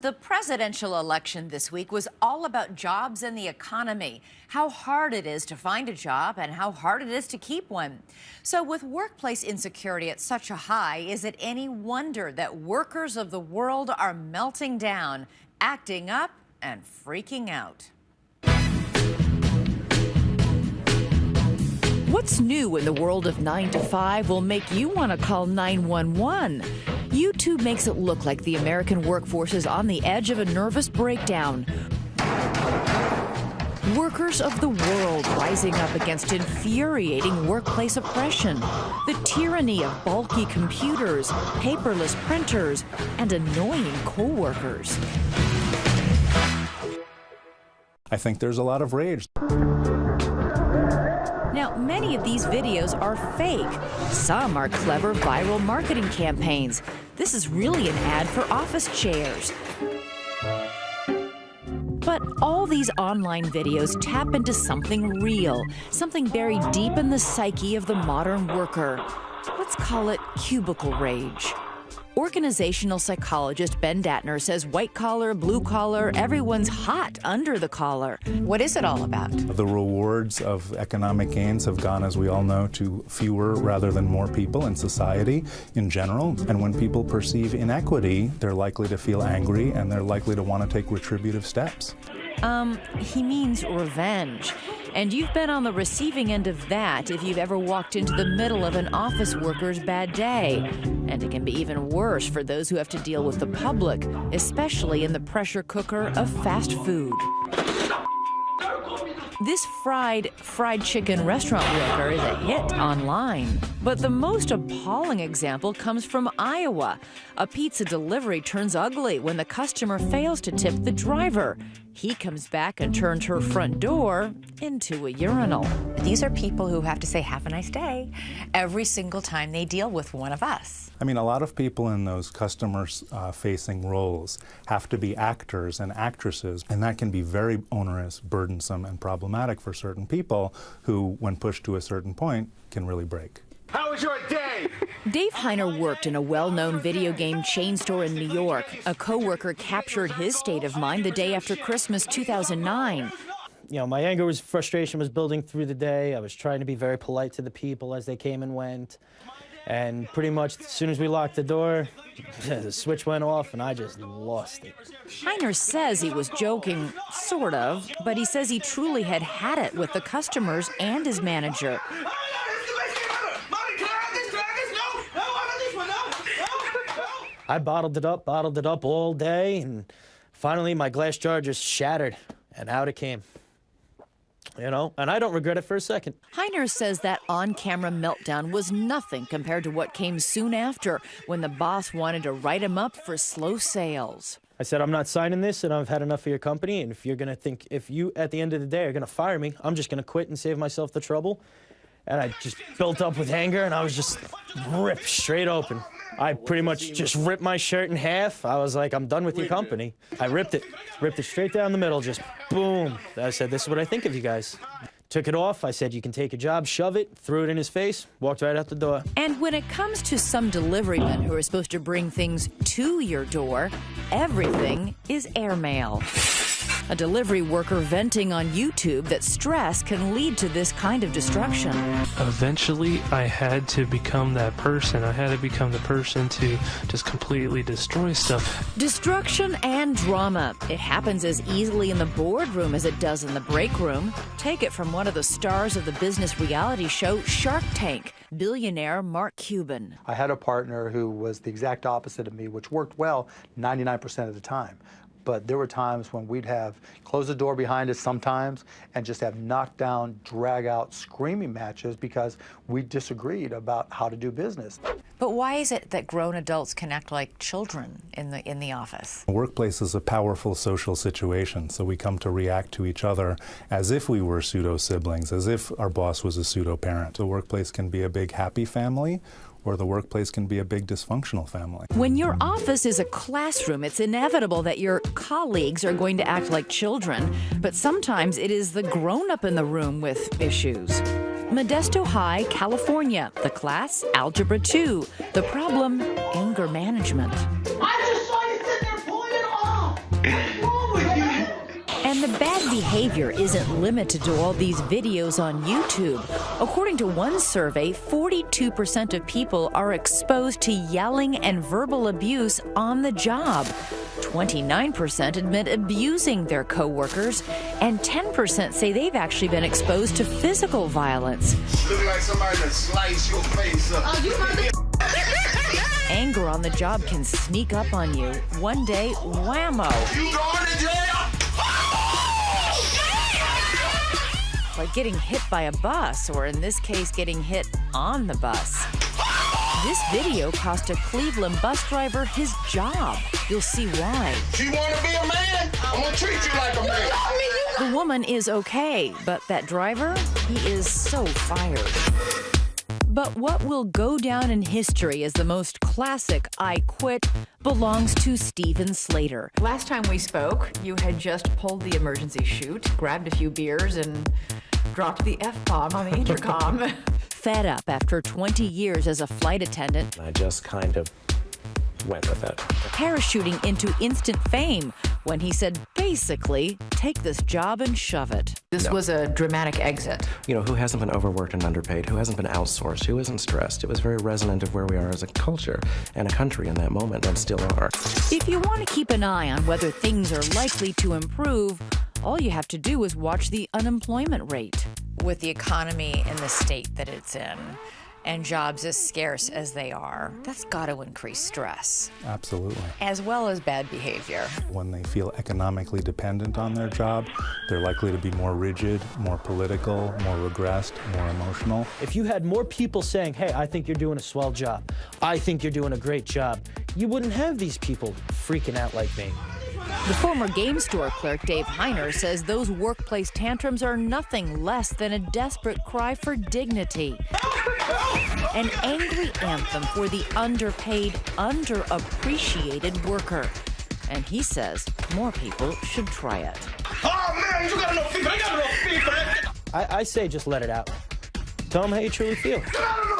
The presidential election this week was all about jobs and the economy, how hard it is to find a job and how hard it is to keep one. So with workplace insecurity at such a high, is it any wonder that workers of the world are melting down, acting up and freaking out? What's new in the world of 9 to 5 will make you want to call 911. YouTube makes it look like the American workforce is on the edge of a nervous breakdown. Workers of the world rising up against infuriating workplace oppression, the tyranny of bulky computers, paperless printers, and annoying co-workers. I think there's a lot of rage. Now, many of these videos are fake. Some are clever viral marketing campaigns. This is really an ad for office chairs. But all these online videos tap into something real, something buried deep in the psyche of the modern worker. Let's call it cubicle rage. Organizational psychologist Ben Datner says white collar, blue collar, everyone's hot under the collar. What is it all about? The rewards of economic gains have gone, as we all know, to fewer rather than more people in society in general. And when people perceive inequity, they're likely to feel angry and they're likely to want to take retributive steps. He means revenge. And you've been on the receiving end of that if you've ever walked into the middle of an office worker's bad day. And it can be even worse for those who have to deal with the public, especially in the pressure cooker of fast food. This fried chicken restaurant worker is a hit online. But the most appalling example comes from Iowa. A pizza delivery turns ugly when the customer fails to tip the driver. He comes back and turns her front door into a urinal. These are people who have to say, "Have a nice day," every single time they deal with one of us. I mean, a lot of people in those customer-facing roles have to be actors and actresses, and that can be very onerous, burdensome, and problematic for certain people who, when pushed to a certain point, can really break. How was your day? Dave Heiner worked in a well-known video game chain store in New York. A coworker captured his state of mind the day after Christmas 2009. You know, my anger frustration was building through the day. I was trying to be very polite to the people as they came and went. And pretty much as soon as we locked the door, the switch went off and I just lost it. Heiner says he was joking, sort of, but he says he truly had it with the customers and his manager. I bottled it up all day, and finally my glass jar just shattered, and out it came. You know, and I don't regret it for a second. Heiner says that on-camera meltdown was nothing compared to what came soon after, when the boss wanted to write him up for slow sales. I said, I'm not signing this, and I've had enough of your company, and if you, at the end of the day, are gonna fire me, I'm just gonna quit and save myself the trouble. And I just built up with anger, and I was just ripped straight open. I pretty much just ripped my shirt in half. I was like, I'm done with your company. I ripped it straight down the middle, just boom. I said, this is what I think of you guys. Took it off. I said, you can take a job, shove it, threw it in his face, walked right out the door. And when it comes to some deliverymen who are supposed to bring things to your door, everything is airmail. A delivery worker venting on YouTube that stress can lead to this kind of destruction. Eventually, I had to become that person. I had to become the person to just completely destroy stuff. Destruction and drama. It happens as easily in the boardroom as it does in the break room. Take it from one of the stars of the business reality show Shark Tank, billionaire Mark Cuban. I had a partner who was the exact opposite of me, which worked well 99% of the time. But there were times when we'd have closed the door behind us sometimes and just have knockdown, drag-out, screaming matches because we disagreed about how to do business. But why is it that grown adults can act like children in the office? The workplace is a powerful social situation, so we come to react to each other as if we were pseudo-siblings, as if our boss was a pseudo-parent. The workplace can be a big happy family, or the workplace can be a big dysfunctional family. When your office is a classroom, it's inevitable that your colleagues are going to act like children, but sometimes it is the grown-up in the room with issues. Modesto High, California. The class, Algebra 2. The problem, anger management. I just saw you sitting there pulling it off. And the bad behavior isn't limited to all these videos on YouTube. According to one survey, 42% of people are exposed to yelling and verbal abuse on the job. 29% admit abusing their coworkers, and 10% say they've actually been exposed to physical violence. Look like somebody that slice your face up. Oh, you Anger on the job can sneak up on you. One day, whammo. You going to jail? Like getting hit by a bus, or in this case, getting hit on the bus. This video cost a Cleveland bus driver his job. You'll see why. You want to be a man? I'm going to treat you like a man. The woman is okay, but that driver, he is so fired. But what will go down in history as the most classic I quit belongs to Steven Slater. Last time we spoke, you had just pulled the emergency chute, grabbed a few beers, and dropped the F-bomb on the intercom. Fed up after 20 years as a flight attendant, I just kind of went with it. parachuting into instant fame when he said, basically, take this job and shove it. This was a dramatic exit. You know, who hasn't been overworked and underpaid? Who hasn't been outsourced? Who isn't stressed? It was very resonant of where we are as a culture and a country in that moment, and still are. If you want to keep an eye on whether things are likely to improve, all you have to do is watch the unemployment rate. With the economy in the state that it's in, and jobs as scarce as they are, that's got to increase stress. Absolutely. As well as bad behavior. When they feel economically dependent on their job, they're likely to be more rigid, more political, more regressed, more emotional. If you had more people saying, hey, I think you're doing a swell job, I think you're doing a great job, you wouldn't have these people freaking out like me. The former game store clerk, Dave Heiner, says those workplace tantrums are nothing less than a desperate cry for dignity. An angry anthem for the underpaid, underappreciated worker. And he says more people should try it. Oh, man, you got enough people. I got enough people. I say just let it out. Tell them how you truly feel. Get out of